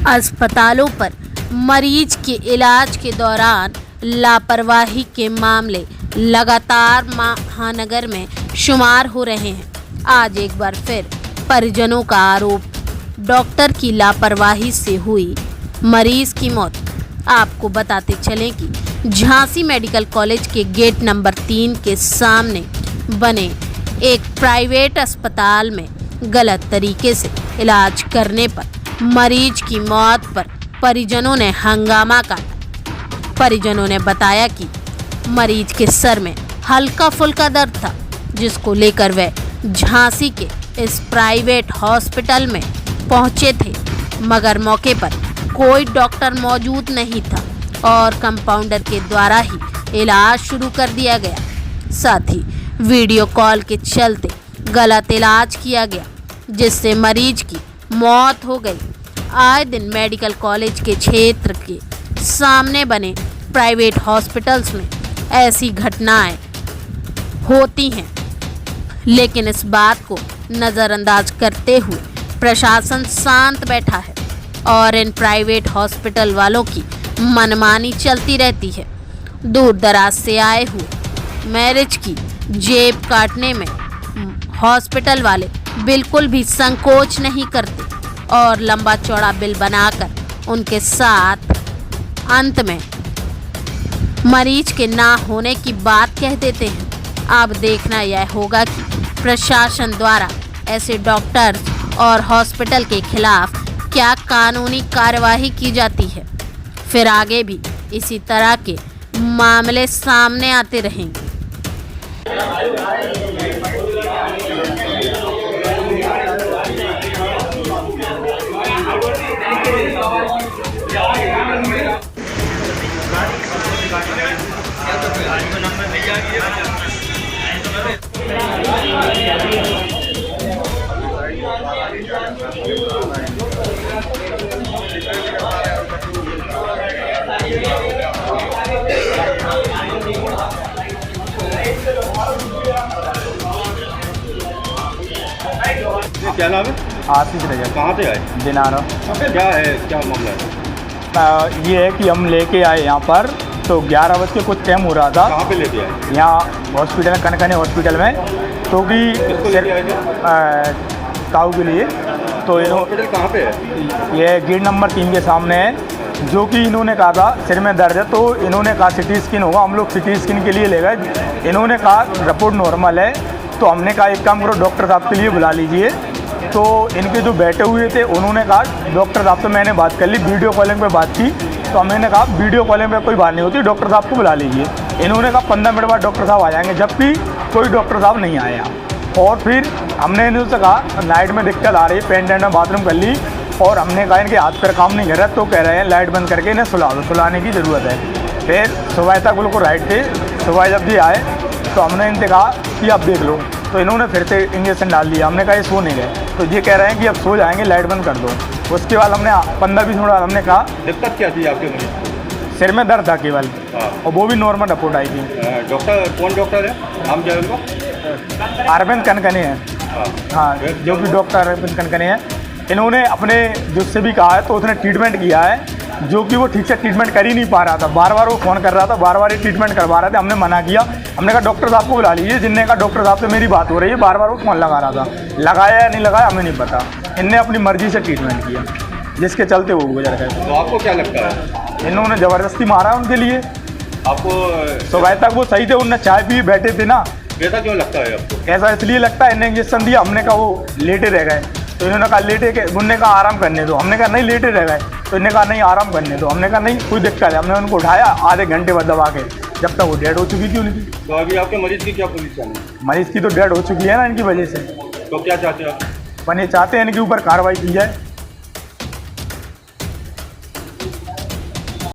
अस्पतालों पर मरीज के इलाज के दौरान लापरवाही के मामले लगातार महानगर में शुमार हो रहे हैं। आज एक बार फिर परिजनों का आरोप, डॉक्टर की लापरवाही से हुई मरीज की मौत। आपको बताते चलें कि झांसी मेडिकल कॉलेज के गेट नंबर 3 के सामने बने एक प्राइवेट अस्पताल में गलत तरीके से इलाज करने पर मरीज की मौत पर परिजनों ने हंगामा काटा। परिजनों ने बताया कि मरीज के सर में हल्का फुल्का दर्द था, जिसको लेकर वे झांसी के इस प्राइवेट हॉस्पिटल में पहुंचे थे, मगर मौके पर कोई डॉक्टर मौजूद नहीं था और कंपाउंडर के द्वारा ही इलाज शुरू कर दिया गया। साथ ही वीडियो कॉल के चलते गलत इलाज किया गया, जिससे मरीज की मौत हो गई। आए दिन मेडिकल कॉलेज के क्षेत्र के सामने बने प्राइवेट हॉस्पिटल्स में ऐसी घटनाएं होती हैं, लेकिन इस बात को नज़रअंदाज करते हुए प्रशासन शांत बैठा है और इन प्राइवेट हॉस्पिटल वालों की मनमानी चलती रहती है। दूर दराज से आए हुए मैरिज की जेब काटने में हॉस्पिटल वाले बिल्कुल भी संकोच नहीं करते और लंबा चौड़ा बिल बनाकर उनके साथ अंत में मरीज के ना होने की बात कह देते हैं। अब देखना यह होगा कि प्रशासन द्वारा ऐसे डॉक्टर और हॉस्पिटल के खिलाफ क्या कानूनी कार्यवाही की जाती है। फिर आगे भी इसी तरह के मामले सामने आते रहेंगे। क्या नाम है? आशीष रजक। कहाँ से आए? दिनारा। क्या है, क्या मामला है? ये है कि हम लेके आए यहाँ पर, तो 11 बज के कुछ टाइम हो रहा था। कहाँ पे लेके आए? यहाँ हॉस्पिटल, कनकने हॉस्पिटल में, तो कि किसको लेके आए थे? काऊ के लिए। तो हॉस्पिटल कहाँ पे है? ये गेट नंबर 3 के सामने है। जो कि इन्होंने कहा था सिर में दर्द है, तो इन्होंने कहा सिटी स्कैन होगा। हम लोग सिटी स्कैन के लिए ले गए। इन्होंने कहा रिपोर्ट नॉर्मल है। तो हमने कहा एक काम करो, डॉक्टर साहब के लिए बुला लीजिए। तो इनके जो बैठे हुए थे उन्होंने कहा डॉक्टर साहब से मैंने बात कर ली, वीडियो कॉलिंग पे बात की। तो हमने कहा वीडियो कॉलिंग पे कोई बात नहीं होती, डॉक्टर साहब को बुला लीजिए। इन्होंने कहा 15 मिनट बाद डॉक्टर साहब आ जाएंगे, जबकि कोई डॉक्टर साहब नहीं आया। और फिर हमने इनसे कहा नाइट में दिक्कत आ रही है, पेंट में बाथरूम कर ली, और हमने कहा इनके हाथ पर काम नहीं कर रहा। तो कह रहे हैं लाइट बंद करके इन्हें सुला दो, सुलाने की ज़रूरत है। फिर सुबह तक बिल्कुल राइट थे। सुबह जब भी आए तो हमने इनसे कहा कि आप देख लो, तो इन्होंने फिर से इंजेक्शन डाल दिया। हमने कहा ये सो नहीं गए, तो ये कह रहे हैं कि अब सो जाएंगे, लाइट बंद कर दो। उसके बाद हमने 15-20 मिनट बाद हमने कहा दिक्कत क्या थी आपके मरीज? सिर में दर्द था केवल, और वो भी नॉर्मल रिपोर्ट आई थी। डॉक्टर कौन डॉक्टर है? नाम क्या है उनका? अरविंद कनकने हैं। हाँ, जो भी डॉक्टर अरविंद कनकने हैं। इन्होंने अपने जिससे भी कहा है तो उसने ट्रीटमेंट किया है, जो कि वो ठीक से ट्रीटमेंट कर ही नहीं पा रहा था। बार बार वो फ़ोन कर रहा था, बार बार ये ट्रीटमेंट करवा रहे थे। हमने मना किया, हमने कहा डॉक्टर साहब को बुला लीजिए। जिनने कहा डॉक्टर साहब से मेरी बात हो रही है, बार बार वो फ़ोन लगा रहा था। लगाया या नहीं लगाया हमें नहीं पता। इनने अपनी मर्जी से ट्रीटमेंट किया, जिसके चलते वो गुजर गए। तो आपको क्या लगता है? इन्होंने ज़बरदस्ती मारा उनके लिए। आपको सुबह तक वो सही थे, उनने चाय पी, बैठे थे ना। ऐसा क्यों लगता है आपको? ऐसा इसलिए लगता है, इन्हें इंजेक्शन दिया, हमने कहा वो लेटे रह गए। तो इन्होंने कहा लेटे के, उनने कहा आराम करने दो। हमने कहा नहीं, लेटे रह गए। तो इन्होंने कहा नहीं, आराम करने दो। हमने कहा नहीं, कोई दिक्कत है। हमने उनको उठाया, आधे घंटे बाद दबा के, जब तक वो डेड हो चुकी थी उनकी। तो अभी आपके मरीज की क्या पोजीशन है? मरीज की तो डेड हो चुकी है ना इनकी वजह से। तो क्या चाहते हो आप? अपन ये चाहते हैं इनके ऊपर कार्रवाई की जाए।